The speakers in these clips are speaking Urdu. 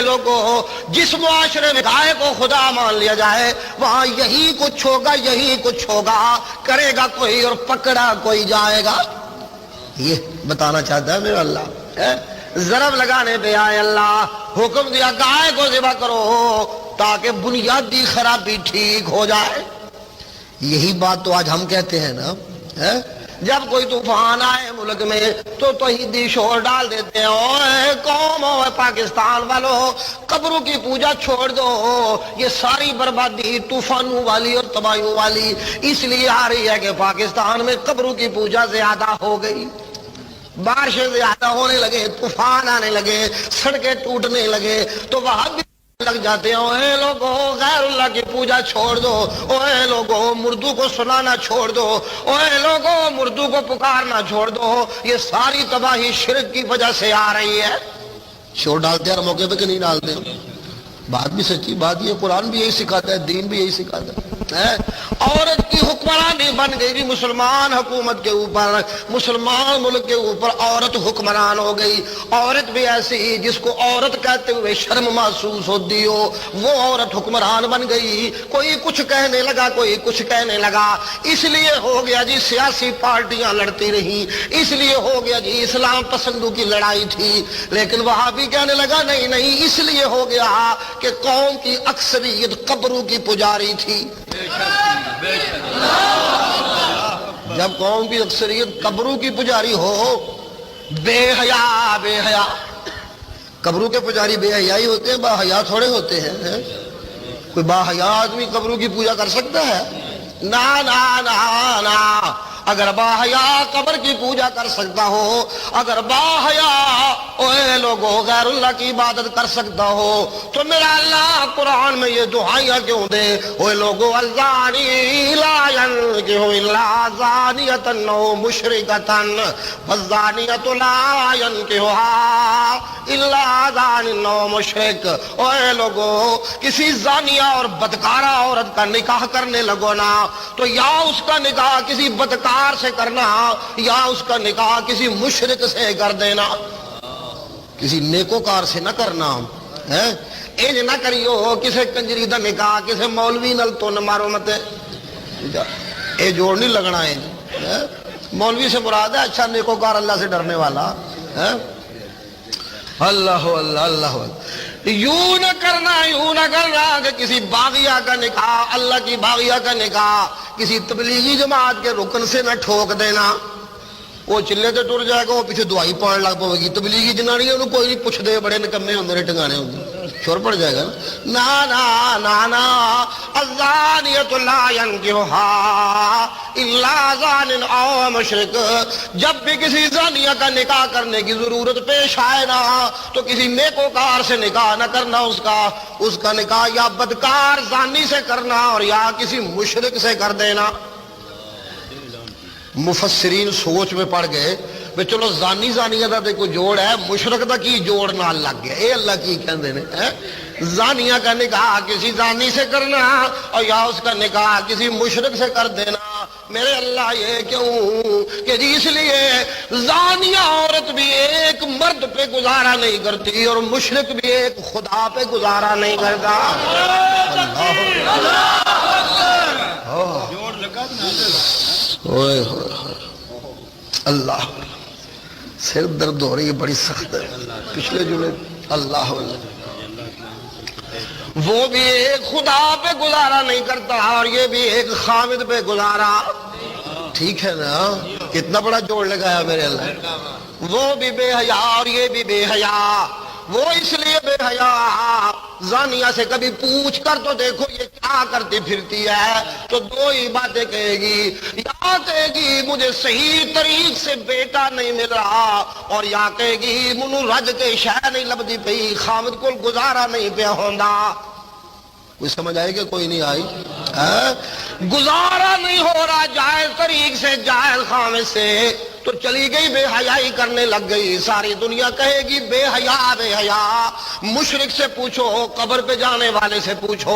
لوگوں جس معاشرے میں گائے کو خدا مان لیا جائے وہاں یہی کچھ ہوگا، یہی کچھ ہوگا، کرے گا کوئی اور پکڑا کوئی جائے گا۔ یہ بتانا چاہتا ہے میرا اللہ۔ ضرب لگانے پہ آئے اللہ، حکم دیا گائے کو ذبح کرو تاکہ بنیادی خرابی ٹھیک ہو جائے۔ یہی بات تو آج ہم کہتے ہیں نا، جب کوئی طوفان آئے ملک میں تو توحیدی شور ڈال دیتے ہیں، اوے قوم، اوے پاکستان والو، قبروں کی پوجا چھوڑ دو، یہ ساری بربادی طوفانوں والی اور تباہیوں والی اس لیے آ رہی ہے کہ پاکستان میں قبروں کی پوجا زیادہ ہو گئی، بارشیں زیادہ ہونے لگے، طوفان آنے لگے، سڑکیں ٹوٹنے لگے، تو وہاں بھی لگ جاتے ہیں، اوے لوگوں غیر اللہ کی پوجا چھوڑ دو، اوے لوگوں مردوں کو سنانا چھوڑ دو، اوے لوگوں مردوں کو پکارنا چھوڑ دو، یہ ساری تباہی شرک کی وجہ سے آ رہی ہے۔ شور ڈالتے ہیں ہر موقع پہ کہ نہیں ڈالتے؟ بات بھی سچی بات، یہ قرآن بھی یہی سکھاتا ہے، دین بھی یہی سکھاتا ہے۔ عورت کی حکمرانی بن گئی مسلمان حکومت کے اوپر، مسلمان ملک کے اوپر عورت حکمران ہو گئی۔ عورت بھی ایسی جس کو عورت کہتے ہوئے شرم محسوس ہوتی ہو، وہ عورت حکمران بن گئی۔ کوئی کچھ کہنے لگا، کوئی کچھ کہنے لگا، اس لیے ہو گیا جی سیاسی پارٹیاں لڑتی رہیں، اس لیے ہو گیا جی اسلام پسندوں کی لڑائی تھی، لیکن وہاں بھی کہنے لگا نہیں نہیں، اس لیے ہو گیا کہ قوم کی اکثریت قبروں کی پجاری تھی۔ جب قوم کی اکثریت قبروں کی پجاری ہو، بے حیا بے حیا، قبروں کے پجاری بے حیا ہی ہوتے ہیں، با حیا تھوڑے ہوتے ہیں۔ کوئی با حیا آدمی قبروں کی پوجا کر سکتا ہے؟ نا نا نا نا، اگر با حیا قبر کی پوجا کر سکتا ہو، اگر با حیا اوے لوگوں غیر اللہ کی عبادت کر سکتا ہو تو میرا اللہ قرآن میں یہ دعائیاں کیوں دے؟ اوے لوگوں الزانی لا ینکح الا زانیۃ او مشرکۃ والزانیۃ لا ینکحها الا زان او مشرک۔ اوے لوگوں کسی زانیہ اور بدکارہ عورت کا نکاح کرنے لگو نا تو یا اس کا نکاح کسی بدکار سے کرنا یا اس کا نکاح کسی مشرک سے کر دینا، کسی نیکوکار سے نہ کرنا۔ انج نہ کریو کسی کنجری دا نکاح کسی مولوی نال تو نہ مارو مت، اے جوڑ نہیں لگنا ہے۔ مولوی سے مراد ہے اچھا نیکوکار اللہ سے ڈرنے والا۔ اللہ اللہ اللہ، یوں نہ کرنا کہ کسی باغیہ کا نکاح، اللہ کی باغیہ کا نکاح کسی تبلیغی جماعت کے رکن سے نہ ٹھوک دینا۔ وہ چلے تے ٹر جائے گا، وہ پیچھے دعائی پان لگ پوے گی۔ تبلیغی جنانی انہوں کوئی نہیں پوچھ دے، بڑے نکمے ہوندے نے، ٹنگانے ہوندے، شور پڑ جائے گا نا نا نا نا۔ الزانیۃ لا ینکحها الا زان او مشرک، جب بھی کسی زانیہ کا نکاح کرنے کی ضرورت پیش آئے نا تو کسی نیکوکار سے نکاح نہ کرنا، اس کا نکاح یا بدکار زانی سے کرنا اور یا کسی مشرک سے کر دینا۔ مفسرین سوچ میں پڑ گئے کہ چلو زانی زانیہ دا تے کوئی جوڑ ہے، مشرک دا کی جوڑ نال لگ گیا؟ اے اللہ کی کہندے نے، زانیہ کا نکاح کسی زانی سے کرنا اور یا اس کا نکاح کسی مشرک سے کر دینا۔ میرے اللہ یہ کیوں؟ کہ اس لیے زانیہ عورت بھی ایک مرد پہ گزارا نہیں کرتی اور مشرک بھی ایک خدا پہ گزارا نہیں کرتا۔ اللہ، سر درد ہو رہی ہے بڑی سخت ہے پچھلے جمعے۔ اللہ وہ بھی ایک خدا پہ گزارا نہیں کرتا اور یہ بھی ایک خامد پہ گزارا۔ ٹھیک ہے نا؟ کتنا بڑا جوڑ لگایا میرے اللہ۔ وہ بھی بے حیا اور یہ بھی بے حیا۔ وہ اس لیے بے حیا، زانیہ سے کبھی پوچھ کر تو دیکھو یہ کیا کرتی پھرتی ہے، تو دو ہی باتیں کہے گی، یا کہے گی مجھے صحیح طریق سے بیٹا نہیں مل رہا، اور یا کہے گی منو رج کے شہ نہیں لبدی پئی، خامد کو گزارا نہیں پیا ہوندا۔ کوئی سمجھ آئے کہ کوئی نہیں آئی؟ گزارا نہیں ہو رہا جائز طریق سے، جائز خامد سے، تو چلی گئی بے حیائی کرنے لگ گئی. ساری دنیا کہے گی بے حیا بے حیا. مشرک سے پوچھو, قبر پہ جانے والے سے پوچھو,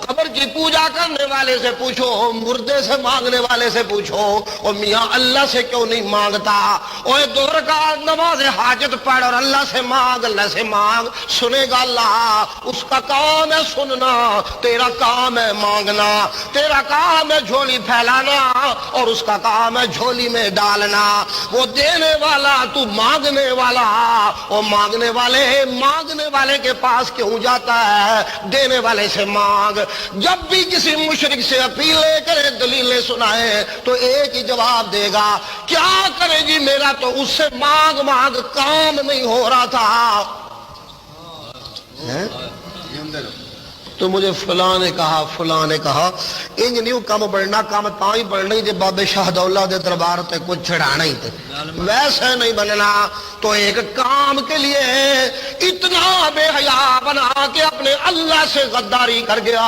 قبر کی پوجا کرنے والے سے پوچھو, مردے سے مانگنے والے سے پوچھو, اور میاں اللہ سے کیوں نہیں مانگتا؟ اور 2 رکعت نماز حاجت پڑھ اور اللہ سے مانگ, اللہ سے مانگ, سنے گا اللہ. اس کا کام ہے سننا, تیرا کام ہے مانگنا. تیرا کام ہے جھولی پھیلانا اور اس کا کام ہے جھولی میں ڈالنا. وہ دینے والا, تو مانگنے والا. اور مانگنے والے کے پاس کیوں جاتا ہے؟ دینے والے سے مانگ. جب بھی کسی مشرک سے اپیلیں کرے, دلیلیں سنائے, تو ایک ہی جواب دے گا, کیا کرے جی, میرا تو اس سے مانگ مانگ کام نہیں ہو رہا تھا. تو مجھے فلاں نے کہا انج نیو کام بڑھنا, کام تاں ہی بڑھنا ہی جے بابے شاہ دولہ دے دربار تے کچھ چھڑانا ہی تے, ویسے نہیں بننا. تو ایک کام کے لیے اتنا بے حیا بنا کہ اپنے اللہ سے غداری کر گیا.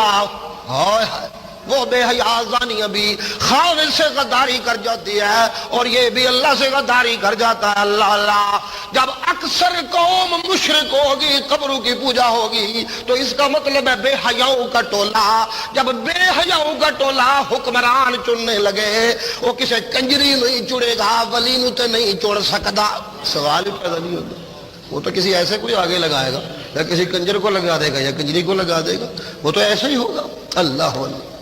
ہائے ہائے, وہ بے حیا زانی ابھی خاوند سے غداری کر جاتی ہے, اور یہ بھی اللہ سے غداری کر جاتا ہے. اللہ اللہ. جب اکثر قوم مشرک ہوگی, قبروں کی پوجا ہوگی, تو اس کا مطلب ہے بے حیاؤں کا ٹولہ. جب بے حیاؤں کا ٹولہ حکمران چننے لگے, وہ کسے کنجری نہیں چڑے گا, ولی نو تے نہیں چڑ سکتا. سوال ہی پیدا نہیں ہوتا. وہ تو کسی ایسے کوئی آگے لگائے گا, یا کسی کنجر کو لگا دے گا, یا کنجری کو لگا دے گا. وہ تو ایسا ہی ہوگا. اللہ اللہ.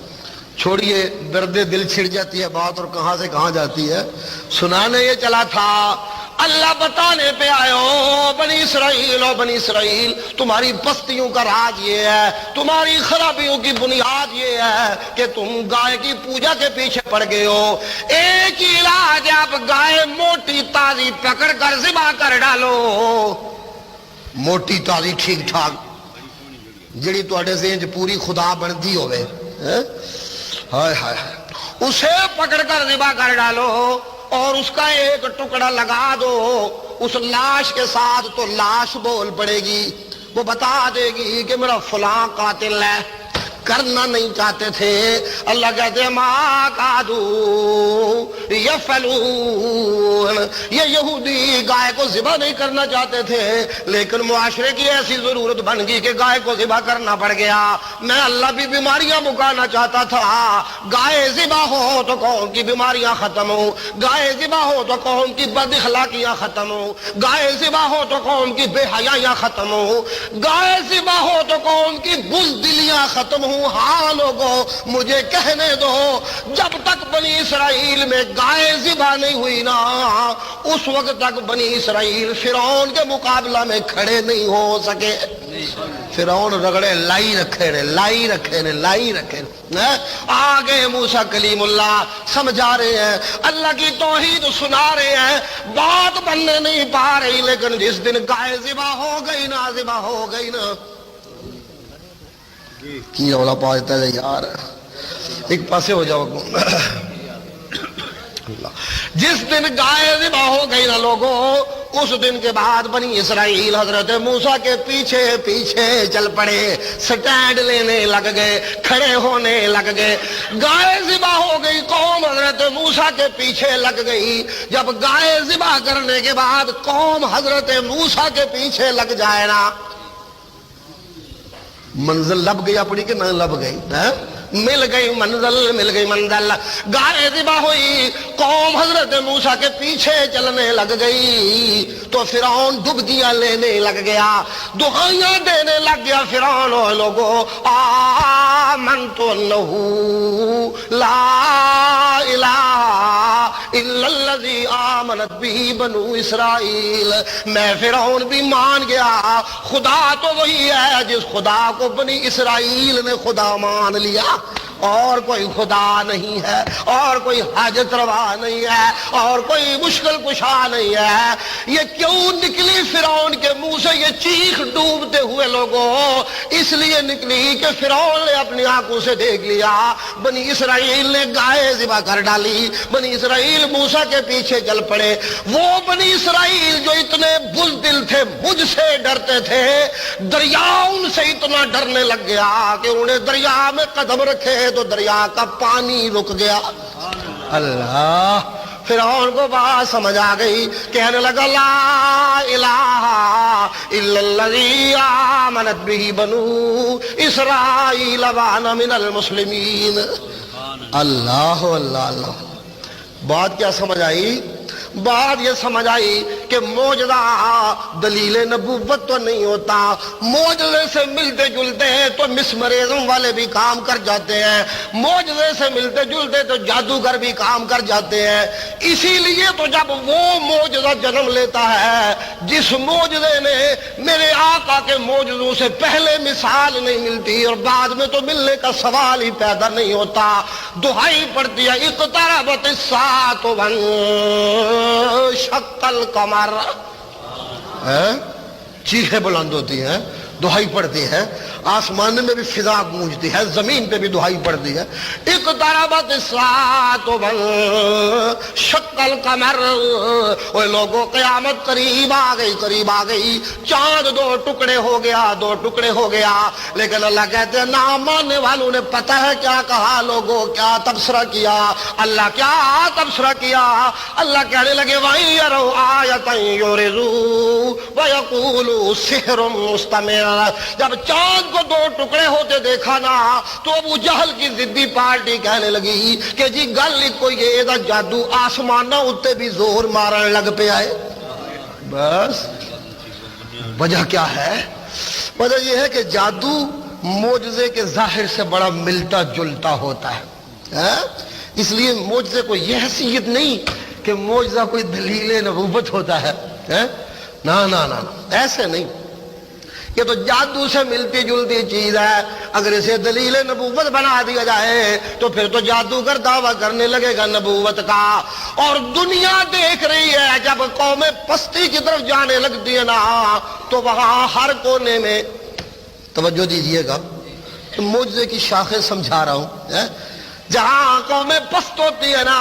چھوڑیے, درد دل چھڑ جاتی ہے بات, اور کہاں سے کہاں جاتی ہے. سنانے یہ چلا تھا, اللہ بتانے پہ آئے ہو بنی اسرائیل, تمہاری بستیوں کا راج یہ ہے, تمہاری خرابیوں کی بنیاد یہ ہے کہ تم گائے کی پوجا کے پیچھے پڑ گئے ہو. ایک ہی علاج, آپ گائے موٹی تازی پکڑ کر ذبح کر ڈالو. موٹی تازی ٹھیک ٹھاک, جڑی تواڈے ذہن چ پوری خدا بندی ہوئے, ہائے ہائے, اسے پکڑ کر ذبح کر ڈالو, اور اس کا ایک ٹکڑا لگا دو اس لاش کے ساتھ, تو لاش بول پڑے گی, وہ بتا دے گی کہ میرا فلاں قاتل ہے. کرنا نہیں چاہتے تھے. اللہ کہتے ہیں ما قادو یفعلون, یہ یہودی گائے کو ذبح نہیں کرنا چاہتے تھے, لیکن معاشرے کی ایسی ضرورت بن گئی کہ گائے کو ذبح کرنا پڑ گیا. میں اللہ بھی بیماریاں مکانا چاہتا تھا, گائے ذبح ہو تو قوم کی بیماریاں ختم ہو, گائے ذبح ہو تو قوم کی بد اخلاقیاں ختم ہو, گائے ذبح ہو تو قوم کی بے حیائیاں ختم ہو, گائے ذبح ہو تو قوم کی بزدلیاں ختم ہو. ہاں لوگوں, مجھے کہنے دو, جب تک بنی اسرائیل میں گائے ذبح نہیں ہوئی نا, اس وقت تک بنی اسرائیل فرعون کے مقابلہ میں کھڑے نہیں ہو سکے. فرعون رگڑے لائی رکھے نے. آگے موسیٰ کلیم اللہ سمجھا رہے ہیں, اللہ کی توحید سنا رہے ہیں, بات بننے نہیں پا رہی, لیکن جس دن گائے ذبح ہو گئی نا, کی رولا پا دیتا ہے یار, ایک پاسے ہو جاؤ. جس دن گائے ذبح ہو گئی نا لوگوں, اس دن کے بعد بنی اسرائیل حضرت موسیٰ کے پیچھے پیچھے چل پڑے, سٹینڈ لینے لگ گئے, کھڑے ہونے لگ گئے. گائے ذبح ہو گئی, قوم حضرت موسیٰ کے پیچھے لگ گئی. جب گائے ذبح کرنے کے بعد قوم حضرت موسیٰ کے پیچھے لگ جائے نا, منزل لب گئی اپنی کہ نہ لب گئی, مل گئی منزل. گائے ذبح ہوئی, قوم حضرت موسیٰ کے پیچھے چلنے لگ گئی, تو فرعون ڈبکیاں لینے لگ گیا, دعائیاں دینے لگ گیا فرعون. لوگوں, آمنت انہ لا الہ الا الذی آمنت بہ بنو اسرائیل. میں فرعون بھی مان گیا, خدا تو وہی ہے جس خدا کو بنی اسرائیل نے خدا مان لیا, اور کوئی خدا نہیں ہے, اور کوئی حاجت روا نہیں ہے, اور کوئی مشکل کشا نہیں ہے. یہ کیوں نکلی فرعون کے منہ سے یہ چیخ ڈوبتے ہوئے لوگوں؟ اس لیے نکلی کہ فرعون نے اپنی آنکھوں سے دیکھ لیا بنی اسرائیل نے گائے ذبح کر ڈالی, بنی اسرائیل موسیٰ کے پیچھے چل پڑے. وہ بنی اسرائیل جو اتنے بزدل تھے, مجھ سے ڈرتے تھے, دریا ان سے اتنا ڈرنے لگ گیا کہ انہیں دریا میں قدم رکھے تو دریا کا پانی رک گیا. اللہ, فرعون کو بات سمجھ آ گئی، کہنے لگا لا الہ الا الذی آمنت بہ بنو اسرائیل وانا من المسلمین۔ اللہ اللہ اللہ۔ بات کیا سمجھ آئی؟ بات یہ سمجھ آئی کہ معجزہ دلیل نبوت تو نہیں ہوتا، معجزے سے ملتے جلتے ہیں تو مسمریزم والے بھی کام کر جاتے ہیں، معجزے سے ملتے جلتے تو جادوگر بھی کام کر جاتے ہیں۔ اسی لیے تو جب وہ معجزہ جنم لیتا ہے جس معجزے نے میرے آقا کے معجزوں سے پہلے مثال نہیں ملتی اور بعد میں تو ملنے کا سوال ہی پیدا نہیں ہوتا، دہائی پڑتی ہے اقتربت الساعۃ وانشق القمر، چیخیں بلند ہوتی ہیں، دہائی پڑتی ہے، آسمان میں بھی فضا گونجتی ہے، زمین پہ بھی دہائی پڑتی ہے، اقتربت الساعۃ وانشق القمر۔ اوے لوگوں قیامت قریب آ گئی، قریب آ گئی، چاند دو ٹکڑے ہو گیا، دو ٹکڑے ہو گیا۔ لیکن اللہ کہتے ہیں نہ ماننے والوں نے پتہ ہے کیا کہا، لوگوں کیا تبصرہ کیا، اللہ کیا تبصرہ کیا، اللہ کہنے لگے وَإِن يَرَوْا آیَةً يُعْرِضُوا وَيَقُولُوا سِحْرٌ مُسْتَمِرٌ۔ جب چاند کو دو ٹکڑے ہوتے دیکھا نا تو ابو جہل کی ضدی پارٹی کہنے لگی کہ جی گل کوئی یہ دا جادو آسمانہ اتے بھی زور مارن لگ پہ آئے۔ بس وجہ کیا ہے؟ وجہ یہ ہے کہ جادو معجزے کے ظاہر سے بڑا ملتا جلتا ہوتا ہے، اس لیے معجزے کو یہ حیثیت نہیں کہ معجزہ کوئی دلیل نبوت ہوتا ہے، نا نا نا ایسے نہیں، یہ تو جادو سے ملتی جلتی چیز ہے۔ اگر اسے دلیل نبوت بنا دیا جائے تو پھر تو جادوگر دعویٰ کرنے لگے گا نبوت کا، اور دنیا دیکھ رہی ہے جب قومیں پستی کی طرف جانے لگتی ہے نا تو وہاں ہر کونے میں، توجہ دیجئے گا، معجزے کی شاخیں سمجھا رہا ہوں، جہاں قومیں پست ہوتی ہے نا،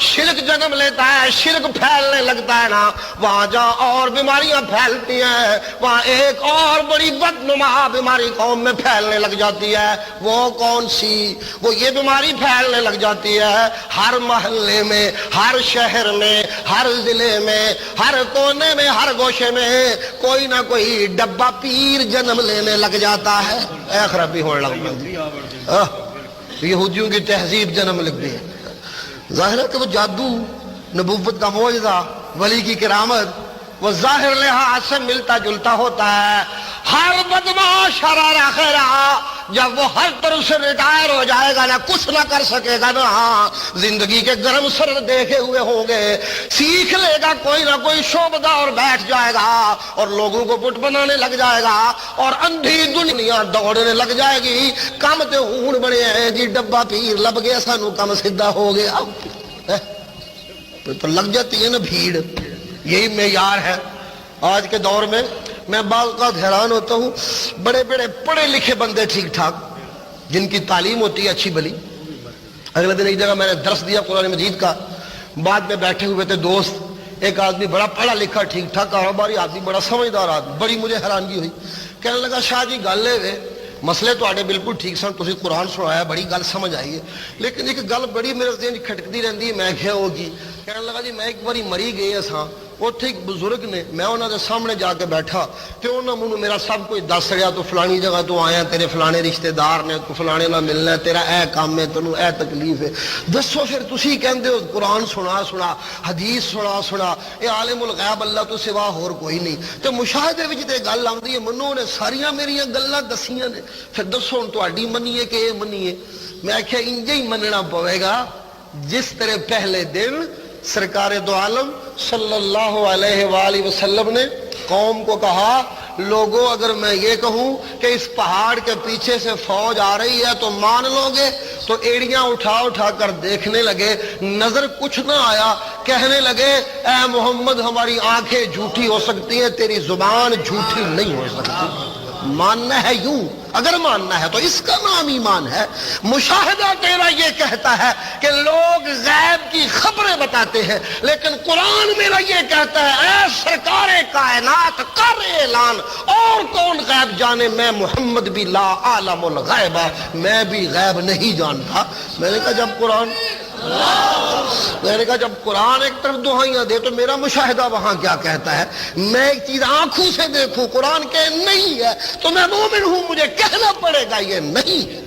شرک جنم لیتا ہے، شرک پھیلنے لگتا ہے نا، وہاں جہاں اور بیماریاں پھیلتی ہیں وہاں ایک اور بڑی بدنما بیماری قوم میں پھیلنے لگ جاتی ہے۔ وہ کون سی؟ وہ یہ بیماری پھیلنے لگ جاتی ہے ہر محلے میں، ہر شہر میں، ہر ضلع میں، ہر کونے میں، ہر گوشے میں کوئی نہ کوئی ڈبہ پیر جنم لینے لگ جاتا ہے۔ اے خرابی ہونے لگتا ہے، یہودیوں کی تہذیب جنم لگ گئی ہے۔ ظاہر ہے کہ وہ جادو، نبوت کا معجزہ، ولی کی کرامت وہ ظاہر لحاظ سے ملتا جلتا ہوتا ہے۔ ہر بدماش ہرارا خیرا جب وہ ہر طرف سے ریٹائر ہو جائے گا نا، کچھ نہ کر سکے گا نا، زندگی کے گرم سرد دیکھے ہوئے ہوں گے، سیکھ لے گا کوئی نہ کوئی شعبدہ اور بیٹھ جائے گا اور لوگوں کو پٹ بنانے لگ جائے گا اور اندھی دنیا دوڑنے لگ جائے گی۔ کم تے ہون بڑے ہیں جی، ڈبہ پیر لب گیا سانو کم سیدھا ہو گیا، تو لگ جاتی ہے نا بھیڑ۔ یہی معیار ہے آج کے دور میں۔ میں بعض اوقات حیران ہوتا ہوں، بڑے بڑے پڑھے لکھے بندے ٹھیک ٹھاک جن کی تعلیم ہوتی ہے اچھی بلی، اگلے دن ایک جگہ میں نے درس دیا قرآن مجید کا، بعد میں بیٹھے ہوئے تھے دوست، ایک آدمی بڑا پڑھا لکھا ٹھیک ٹھاک کاروباری آدمی، بڑا سمجھدار آدمی، بڑی مجھے حیرانگی ہوئی، کہنے لگا شاہ جی گل ہے مسئلے تو آڈے بالکل ٹھیک سن، تسی قرآن سنایا بڑی گل سمجھ آئی ہے، لیکن ایک گل بڑی میرے ذہن کھٹکتی رہندی ہے، میں کیا ہوگی؟ کہنے لگا جی میں ایک باری مری گئی ہاں، اتنے ایک بزرگ نے، میں انہوں نے سامنے جا کے بیٹھا تو انہوں نے میرا سب کچھ دس رہا، تو فلانی جگہ تو آیا، تیرے فلانے رشتہ دار نے، تو فلانے نہ ملنا ہے، تیرا اے کام ہے، تینوں اے تکلیف ہے، دسو پھر تسی کہندے ہو قرآن سنا حدیث سنا، اے عالم الغیب اللہ تو سوا ہور کوئی نہیں، تو مشاہدے وچ تے گل آندی ہے، منو نے ساریاں میریاں گلاں دسیاں نے، پھر دسو ہن تہاڈی منیے کہ اے منیے؟ میں آکھیا انج ہی مننا پوے گا جس طرح پہلے دن سرکار دو عالم صلی اللہ علیہ وآلہ وسلم نے قوم کو کہا، لوگوں اگر میں یہ کہوں کہ اس پہاڑ کے پیچھے سے فوج آ رہی ہے تو مان لو گے؟ تو ایڑیاں اٹھا کر دیکھنے لگے، نظر کچھ نہ آیا، کہنے لگے اے محمد ہماری آنکھیں جھوٹی ہو سکتی ہیں، تیری زبان جھوٹی نہیں ہو سکتی۔ ماننا ہے یوں، اگر ماننا ہے تو اس کا نام ایمان ہے۔ مشاہدہ تیرا یہ کہتا ہے کہ لوگ غیب کی خبریں بتاتے ہیں، لیکن قرآن میرا یہ کہتا ہے اے سرکار کائنات کر اعلان، اور کون غیب جانے؟ میں محمد بھی لا عالم الغیب، میں بھی غیب نہیں جانتا۔ میں نے کہا جب قرآن میں نے کہا جب قرآن ایک طرف دہائیاں دے تو میرا مشاہدہ وہاں کیا کہتا ہے؟ میں ایک چیز آنکھوں سے دیکھوں، قرآن کہ نہیں ہے تو میں مومن ہوں، مجھے کہنا پڑے گا یہ نہیں ہے،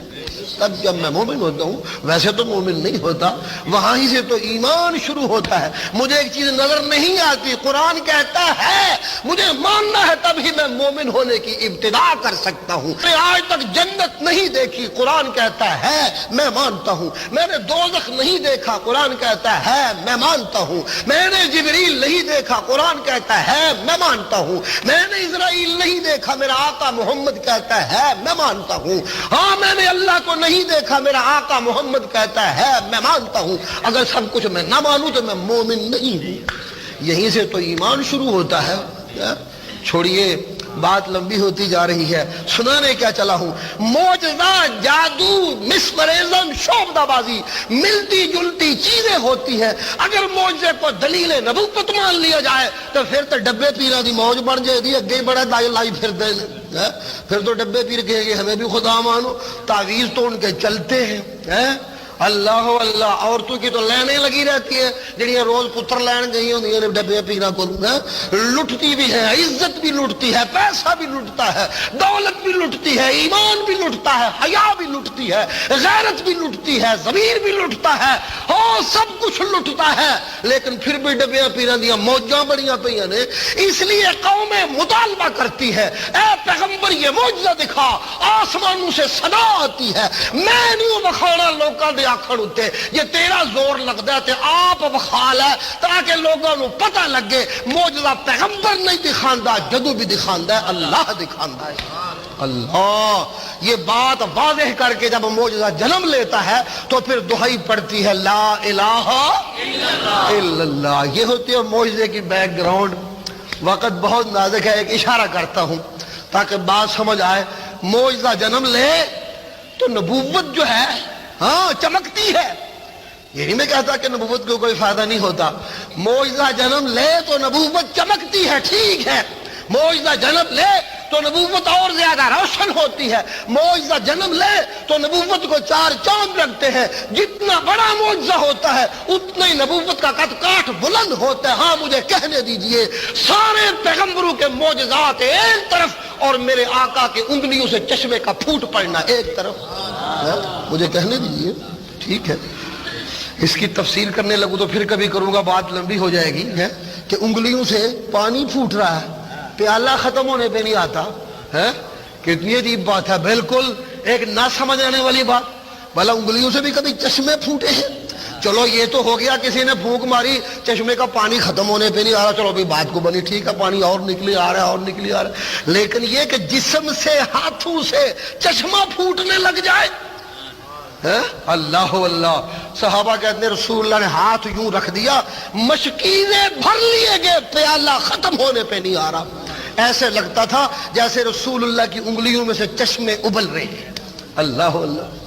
تب جب میں مومن ہوتا ہوں۔ ویسے تو مومن نہیں ہوتا، وہاں ہی سے تو ایمان شروع ہوتا ہے۔ مجھے ایک چیز نظر نہیں آتی، قرآن کہتا ہے، مجھے ماننا ہے، تبھی میں مومن ہونے کی ابتدا کر سکتا ہوں۔ میں آج تک جنت نہیں دیکھی، قرآن کہتا ہے میں مانتا ہوں۔ میں نے دوزخ نہیں دیکھا، قرآن کہتا ہے میں مانتا ہوں۔ میں نے جبریل نہیں دیکھا، قرآن کہتا ہے میں مانتا ہوں۔ میں نے اسرائیل نہیں دیکھا، میرا آقا محمد کہتا ہے میں مانتا ہوں۔ ہاں میں نے اللہ کو نہیں دیکھا، میرا آقا محمد کہتا ہے میں مانتا ہوں۔ اگر سب کچھ میں نہ مانوں تو میں مومن نہیں ہوں۔ یہیں سے تو ایمان شروع ہوتا ہے۔ چھوڑیے، بات لمبی ہوتی جا رہی ہے، سنانے کیا چلا ہوں۔ معجزہ، جادو، مسمرزم، شعبدہ بازی ملتی جلتی چیزیں ہوتی ہیں۔ اگر معجزے کو دلیل نبوت مان لیا جائے تو پھر تو ڈبے پیرا دی موج بن جائے دی، اگے بڑا لائی پھر دے، پھر تو ڈبے پیر کہیں گے ہمیں بھی خدا مانو، تعویذ تو ان کے چلتے ہیں۔ اللہ اللہ، عورتوں کی تو لینے لگی رہتی ہے، جڑیاں روز پتر لین گئی ہوندیاں نے ڈبے پیرا کو، لٹتی بھی ہے، عزت بھی لٹتی ہے، پیسہ بھی لٹتا ہے، دولت بھی لٹتی ہے، ایمان بھی لٹتا ہے، حیا بھی لٹتی ہے، غیرت بھی لٹتی ہے، ضمیر بھی لٹتا ہے، ہاں سب کچھ لٹتا ہے، لیکن پھر بھی ڈبے پیرا دیا موجاں بڑیاں پہ نے۔ اس لیے قومیں مطالبہ کرتی ہے، اے پیغمبر یہ معجزہ دکھا، آسمانوں سے صدا آتی ہے، میں نہیں بخانا لوکاں دے آکھن اتے، یہ تیرا زور لگتا ہے تے آپ بخال ہے تاکہ لوگوں کو پتہ لگے معجزہ پیغمبر نہیں دکھاندا، جدو بھی دکھاندا ہے اللہ دکھاندا ہے۔ اللہ یہ بات واضح کر کے جب معجزہ جنم لیتا ہے تو پھر دہائی پڑتی ہے لا الہ الا اللہ۔ یہ ہوتی ہے معجزے کی بیک گراؤنڈ۔ وقت بہت نازک ہے، ایک اشارہ کرتا ہوں تاکہ بات سمجھ آئے۔ معجزہ جنم لے تو نبوت جو ہے ہاں چمکتی ہے، یہ نہیں میں کہتا کہ نبوت کو کوئی فائدہ نہیں ہوتا۔ معجزہ جنم لے تو نبوت چمکتی ہے، ٹھیک ہے، معجزہ جنم لے تو نبوت اور زیادہ روشن ہوتی ہے، معجزہ جنم لے تو نبوت کو چار چاند لگتے ہیں، جتنا بڑا معجزہ ہوتا ہے اتنا ہی نبوت کا قد کاٹ بلند ہوتا ہے۔ ہاں مجھے کہنے دیجئے، سارے پیغمبروں کے معجزات ایک طرف اور میرے آقا کے انگلیوں سے چشمے کا پھوٹ پڑنا ایک طرف، مجھے کہنے دیجئے، ٹھیک ہے۔ اس کی تفسیر کرنے لگوں تو پھر کبھی کروں گا، بات لمبی ہو جائے گی، کہ انگلیوں سے پانی پھوٹ رہا ہے، پیالہ ختم ہونے پہ نہیں آتا ہے، کتنی عجیب بات ہے، بالکل ایک نہ سمجھ آنے والی بات۔ بھلا انگلیوں سے بھی کبھی چشمے پھوٹے ہیں؟ چلو یہ تو ہو گیا، کسی نے پھونک ماری چشمے کا پانی ختم ہونے پہ نہیں آ رہا، چلو بھی بات کو بنی، ٹھیک ہے، پانی اور نکلی آ رہا ہے اور نکلی آ رہا ہے، لیکن یہ کہ جسم سے ہاتھوں سے چشمہ پھوٹنے لگ جائے، اللہ اللہ۔ صحابہ کہتے ہیں رسول اللہ نے ہاتھ یوں رکھ دیا، مشکیزیں بھر لیے گئے، پیالہ ختم ہونے پہ نہیں آ رہا، ایسے لگتا تھا جیسے رسول اللہ کی انگلیوں میں سے چشمے ابل رہے ہیں۔ اللہ اللہ،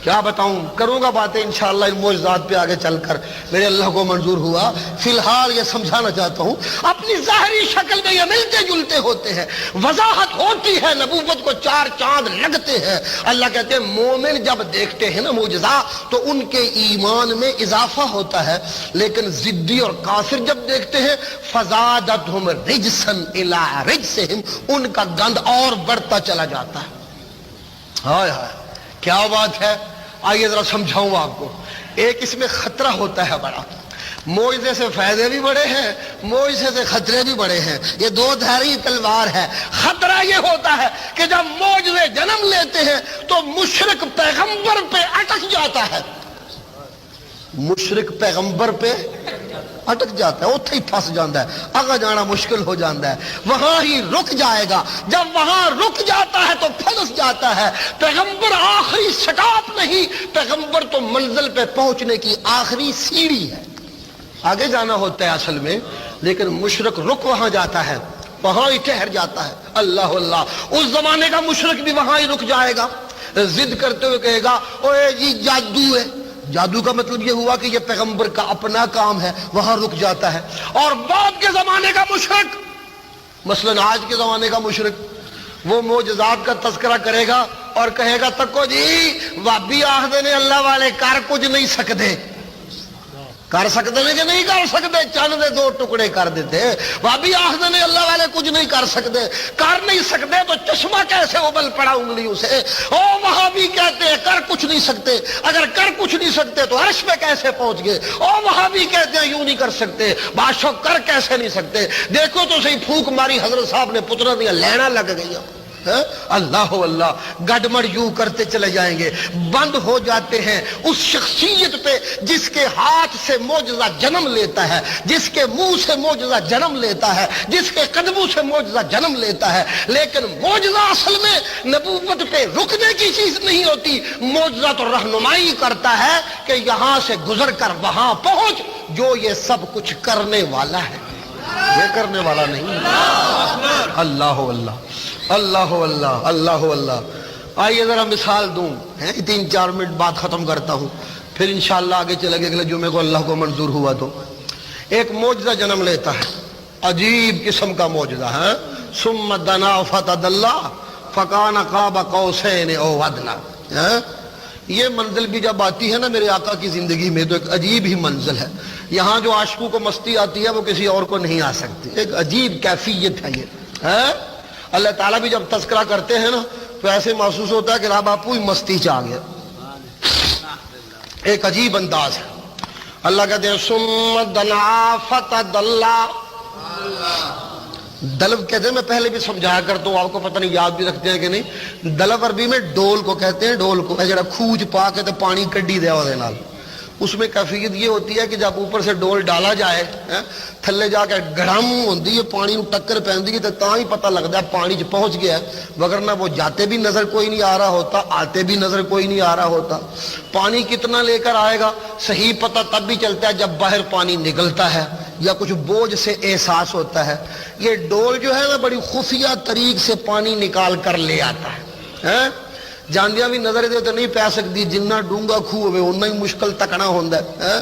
کیا بتاؤں، کروں گا باتیں انشاءاللہ ان معجزات پہ آگے چل کر، میرے اللہ کو منظور ہوا۔ فی الحال یہ سمجھانا چاہتا ہوں، اپنی ظاہری شکل میں یہ ملتے جلتے ہوتے ہیں، وضاحت ہوتی ہے، نبوت کو چار چاند لگتے ہیں۔ اللہ کہتے ہیں مومن جب دیکھتے ہیں نا معجزہ تو ان کے ایمان میں اضافہ ہوتا ہے، لیکن ضدی اور کافر جب دیکھتے ہیں فزادتہم رجسا الی رجسہم، ان کا گند اور بڑھتا چلا جاتا ہے۔ ہائے ہائے کیا بات ہے، آئیے ذرا سمجھاؤں آپ کو۔ ایک اس میں خطرہ ہوتا ہے بڑا، معجزے سے فائدے بھی بڑے ہیں، معجزے سے خطرے بھی بڑے ہیں، یہ دو دھاری تلوار ہے۔ خطرہ یہ ہوتا ہے کہ جب معجزے جنم لیتے ہیں تو مشرک پیغمبر پہ اٹک جاتا ہے، مشرک پیغمبر پہ اٹک جاتا ہے، اتھے ہی پھنس جاتا ہے، آگے جانا مشکل ہو جاتا ہے، وہاں ہی رک جائے گا۔ جب وہاں رک جاتا ہے تو پھنس جاتا ہے۔ پیغمبر آخری سٹاپ نہیں، پیغمبر تو منزل پہ پہنچنے کی آخری سیڑھی ہے، آگے جانا ہوتا ہے اصل میں، لیکن مشرک رک وہاں جاتا ہے، وہاں ہی ٹھہر جاتا ہے۔ اللہ اللہ، اس زمانے کا مشرک بھی وہاں ہی رک جائے گا، ضد کرتے ہوئے کہے گا اوے جی جادو ہے، جادو کا مطلب یہ ہوا کہ یہ پیغمبر کا اپنا کام ہے، وہاں رک جاتا ہے۔ اور بعد کے زمانے کا مشرک، مثلا آج کے زمانے کا مشرک، وہ معجزات کا تذکرہ کرے گا اور کہے گا تکو جی وابی آخدے نے اللہ والے کر کچھ نہیں سکتے، کر سکتے ہیں کہ نہیں کر سکتے؟ چند دے دو ٹکڑے کر دیتے. بھابی آخر نے اللہ والے کچھ نہیں کر سکتے. کر نہیں سکتے تو چشمہ کیسے ابل پڑا انگلیوں سے؟ او وہاں بھی کہتے ہیں کر کچھ نہیں سکتے. اگر کر کچھ نہیں سکتے تو عرش پہ کیسے پہنچ گئے؟ او وہاں بھی کہتے ہیں یوں نہیں کر سکتے. بادشاہ کر کیسے نہیں سکتے؟ دیکھو تو صحیح پھونک ماری حضرت صاحب نے پترا دیا لینا لگ گئی. اللہ اللہ گڈمڑ یوں کرتے چلے جائیں گے. بند ہو جاتے ہیں اس شخصیت پہ جس کے ہاتھ سے معجزہ جنم لیتا ہے, جس کے منہ سے معجزہ جنم لیتا ہے, جس کے قدموں سے معجزہ جنم لیتا ہے. لیکن معجزہ اصل میں نبوت پہ رکنے کی چیز نہیں ہوتی. معجزہ تو رہنمائی کرتا ہے کہ یہاں سے گزر کر وہاں پہنچ. جو یہ سب کچھ کرنے والا ہے, یہ کرنے والا نہیں. اللہ اللہ اللہ اللہ اللہ اللہ. آئیے ذرا مثال دوں, 3-4 منٹ بات ختم کرتا ہوں, پھر انشاءاللہ آگے چلے گئے. اگلے جمعے کو اللہ کو منظور ہوا تو ایک معجزہ جنم لیتا ہے, عجیب قسم کا معجزہ ہے. ثم دنا فتدلى فكان قاب قوسين او ادنى. یہ منزل بھی جب آتی ہے نا میرے آقا کی زندگی میں تو ایک عجیب ہی منزل ہے. یہاں جو عاشقوں کو مستی آتی ہے وہ کسی اور کو نہیں آ سکتی. ایک عجیب کیفیت ہے یہ. اللہ تعالیٰ بھی جب تذکرہ کرتے ہیں نا تو ایسے محسوس ہوتا ہے کہ راہ باپو ہی مستی چاہ گیا. ایک عجیب انداز ہے. اللہ کہتے ہیں ثم دنا فتدلى. دلو کہتے ہیں, میں پہلے بھی سمجھایا کرتا ہوں, آپ کو پتہ نہیں یاد بھی رکھتے ہیں کہ نہیں. دلو عربی میں ڈول کو کہتے ہیں. ڈول کو جڑا کھوج پا کے تے پانی کڈی دے اودے نال. اس میں کیفیت یہ ہوتی ہے کہ جب اوپر سے ڈول ڈالا جائے تھلے جا کے گڑم ہوندی ہے, پانی ٹکر پیندی ہے, تو ہی پتہ لگتا ہے پانی پہنچ گیا ہے. وگرنہ وہ جاتے بھی نظر کوئی نہیں آ رہا ہوتا, آتے بھی نظر کوئی نہیں آ رہا ہوتا. پانی کتنا لے کر آئے گا صحیح پتہ تب بھی چلتا ہے جب باہر پانی نکلتا ہے یا کچھ بوجھ سے احساس ہوتا ہے. یہ ڈول جو ہے نا بڑی خفیہ طریق سے پانی نکال کر لے آتا ہے. جاندیاں بھی نظر دے تو نہیں پی سکتی, جنہ ڈونگا کھو ہوئے اتنا ہی مشکل تکنا ہوتا ہے.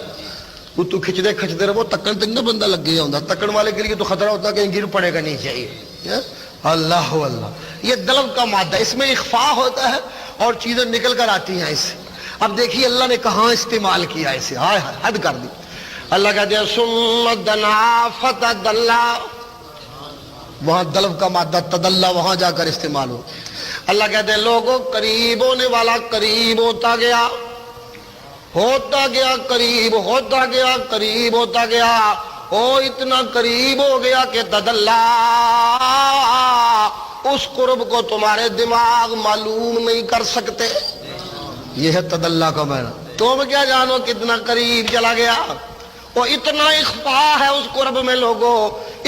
تو کھچتے کھچتے رہو, تکن تک نہ بندہ لگ گیا ہوتا. تکن والے کے لیے تو خطرہ ہوتا ہے کہ گر پڑے گا نہیں چاہیے. اللہ اللہ. یہ دلو کا مادہ, اس میں اخفاء ہوتا ہے اور چیزیں نکل کر آتی ہیں اس سے. اب دیکھیے اللہ نے کہاں استعمال کیا اسے, ہائے ہائے حد کر دی. اللہ کہتے ہیں ثم دنا فتدلى. وہاں دلو کا مادہ تدلّا وہاں جا کر استعمال ہو. اللہ کہتے ہیں لوگوں قریب ہونے والا قریب ہوتا گیا, ہوتا گیا قریب, ہوتا گیا قریب, ہوتا گیا. او اتنا قریب ہو گیا کہ تدلّا, اس قرب کو تمہارے دماغ معلوم نہیں کر سکتے. یہ ہے تدلّا کا معنی. تم کیا جانو کتنا قریب چلا گیا. وہ اتنا اخفاء ہے اس قرب میں لوگوں,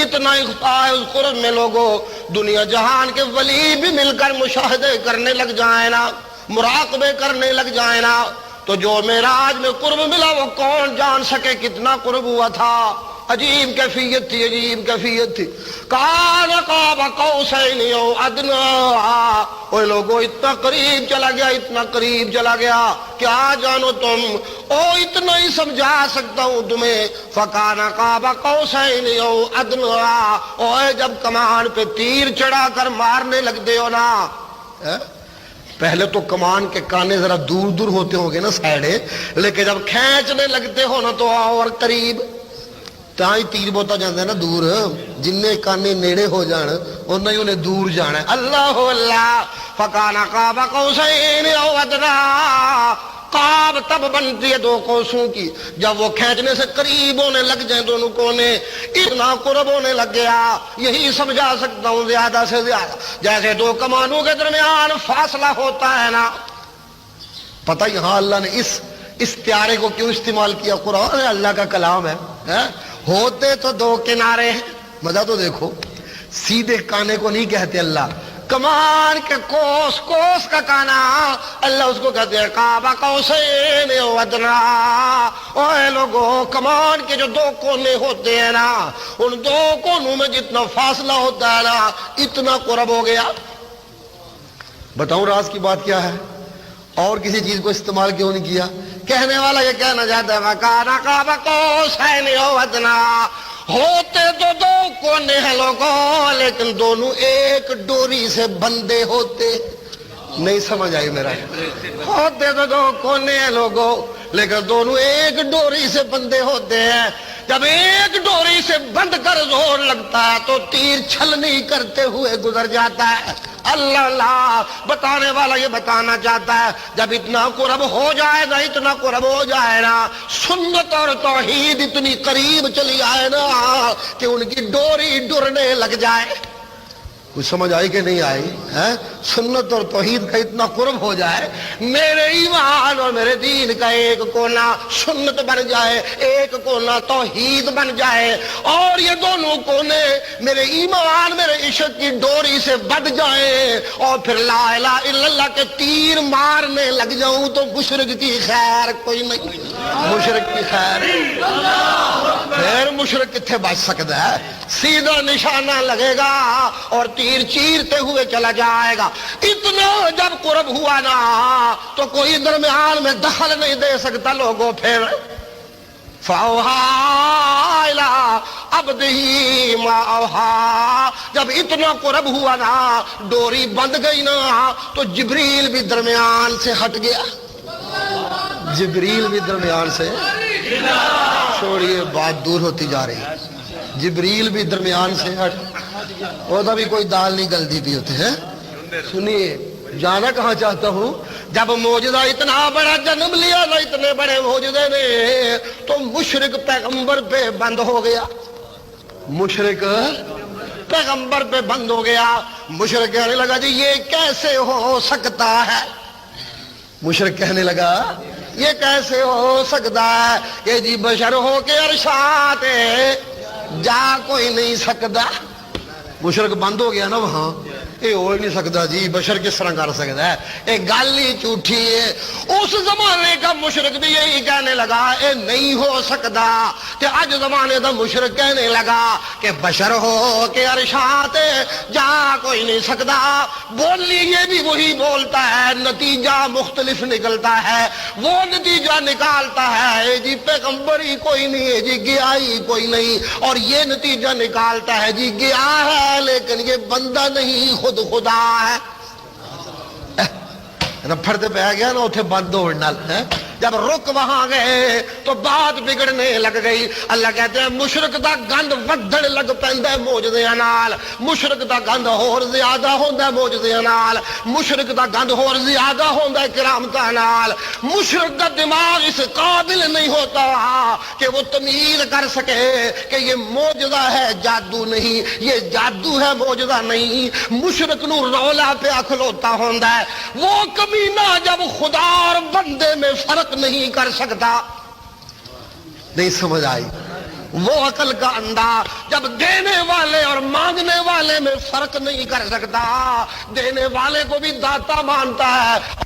اتنا اخفاء ہے اس قرب میں لوگوں. دنیا جہان کے ولی بھی مل کر مشاہدے کرنے لگ جائیں نا, مراقبے کرنے لگ جائیں نا, تو جو معراج میں قرب ملا وہ کون جان سکے کتنا قرب ہوا تھا. عجیب کیفیت تھی, عجیب کیفیت تھی. کان قاب قوسین او ادنی. اوے لوگوں اتنا قریب چلا گیا, اتنا قریب چلا گیا, کیا جانو تم. او اتنا ہی سمجھا سکتا ہوں تمہیں. فکان قاب قوسین او ادنی. اوے جب کمان پہ تیر چڑھا کر مارنے لگتے ہو نا, پہلے تو کمان کے کانے ذرا دور دور ہوتے ہوں گے نا سائڈے, لیکن جب کھینچنے لگتے ہو نا تو اور قریب. تاں ہی تیر بوتا جاندہ ہے نا دور, جننے کانے نیڑے ہو جان انہیں ہی انہیں دور جانا ہے. اللہ اللہ. فکان قاب قوسین او ادنی. قاب تب بنتی ہے دو قوسوں کی جب وہ کھینچنے سے قریب ہونے لگ جائیں دونوں کونے. اتنا قرب ہونے لگ گیا, یہی سمجھا سکتا ہوں زیادہ سے زیادہ جیسے دو کمانوں کے درمیان فاصلہ ہوتا ہے نا. پتہ یہاں اللہ نے اس پیارے کو کیوں استعمال کیا. قرآن ہے, اللہ کا کلام ہے. ہوتے تو دو کنارے ہیں, مزہ تو دیکھو. سیدھے کانے کو نہیں کہتے اللہ, کمان کے کوس, کوس کا کانا اللہ اس کو کہتے ہیں قاب قوسین او ادنی. اوے لوگوں کمان کے جو دو کونے ہوتے ہیں نا, ان دو کونوں میں جتنا فاصلہ ہوتا ہے نا اتنا قرب ہو گیا. بتاؤں راز کی بات کیا ہے, اور کسی چیز کو استعمال کیوں نہیں کیا. کہنے والا یہ کہنا چاہتا ہے وکان قاب قوسین او ادنی. ہوتے تو دو کونے ہیں لوگوں, لیکن دونوں ایک ڈوری سے بندے ہوتے. نہیں سمجھ آئی میرا. ہوتے تو دو کونے ہیں لوگوں, لیکن دونوں ایک ڈوری سے بندے ہوتے ہیں. جب ایک ڈوری سے بند کر زور لگتا ہے تو تیر چھلنی کرتے ہوئے گزر جاتا ہے. اللہ اللہ بتانے والا یہ بتانا چاہتا ہے جب اتنا قرب ہو جائے نا، اتنا قرب ہو جائے نا، سنت اور توحید اتنی قریب چلی آئے نا کہ ان کی ڈوری ڈرنے لگ جائے. کچھ سمجھ آئی کہ نہیں آئی؟ سنت اور توحید کا اتنا قرب ہو جائے، میرے ایمان اور میرے دین کا ایک کونا سنت بن جائے، ایک کونا توحید بن جائے، اور یہ دونوں کونے میرے ایمان میرے عشق کی ڈوری سے بندھ جائیں، اور پھر لا الہ الا اللہ کے تیر مارنے لگ جاؤں تو مشرک کی خیر کوئی نہیں. مشرک کی خیر پھر مشرک کتنے بچ سکتا ہے؟ سیدھا نشانہ لگے گا اور تیر چیرتے ہوئے چلا جائے گا. اتنا جب قرب ہوا نا تو کوئی درمیان میں دخل نہیں دے سکتا. لوگوں پھر فَأَوْحَىٰ إِلَىٰ عَبْدِهِ مَا أَوْحَىٰ جب اتنا قرب ہوا نا، ڈوری بند گئی نا، تو جبریل بھی درمیان سے ہٹ گیا. جبریل بھی درمیان سے چھوڑیے، بات دور ہوتی جا رہی. جبریل بھی درمیان سے ہٹ، وہ بھی کوئی دال نہیں گلتی بھی ہوتے ہیں. سنیے جانا کہاں چاہتا ہوں، جب معجزہ اتنا بڑا جنم لیا نا، اتنے بڑے معجزے نے، تو مشرک پیغمبر پہ بند ہو گیا. مشرک پیغمبر پہ بند ہو گیا. مشرک کہنے لگا جی یہ کیسے ہو سکتا ہے. مشرک کہنے لگا یہ کیسے ہو سکتا ہے کہ جی بشر ہو کے عرشات جا کوئی نہیں سکتا. مشرک بند ہو گیا نا وہاں، یہ ہو ہی نہیں سکتا جی، بشر کس طرح کر سکتا ہے، یہ گل ہی جھوٹھی ہے. اس زمانے کا مشرک بھی یہی کہنے لگا یہ نہیں ہو سکتا. کہ آج زمانے کا مشرک کہنے لگا کہ بشر ہو کہ عرشات جا کوئی نہیں سکتا. بولی یہ بھی وہی بولتا ہے، نتیجہ مختلف نکلتا ہے. وہ نتیجہ نکالتا ہے جی پیغمبر ہی کوئی نہیں ہے جی، گیا ہی کوئی نہیں، اور یہ نتیجہ نکالتا ہے جی گیا ہے لیکن یہ بندہ نہیں خود خدا ہے. پھڑتے پہ گیا نا اتنے بند ہونے. جب رک وہاں گئے تو بات بگڑنے لگ گئی. اللہ کہتے ہیں مشرک دا گند ودھن لگ پیندا ہے معجزیاں نال. مشرک دا گند ہور زیادہ ہوندا ہے معجزیاں نال. مشرک دا گند ہور زیادہ ہوندا ہے کرامتاں نال. مشرک دا دماغ اس قابل نہیں ہوتا کہ وہ تمیز کر سکے کہ یہ معجزہ ہے جادو نہیں، یہ جادو ہے معجزہ نہیں. مشرک نو رولا پہ کھلوتا ہوندا ہے. وہ کمینہ جب خدا اور بندے میں فرق نہیں کر سکتا. نہیں سمجھ آئی؟ وہ عقل کا انداز جب دینے والے اور مانگنے والے میں فرق نہیں کر سکتا. دینے والے کو بھی داتا مانتا ہے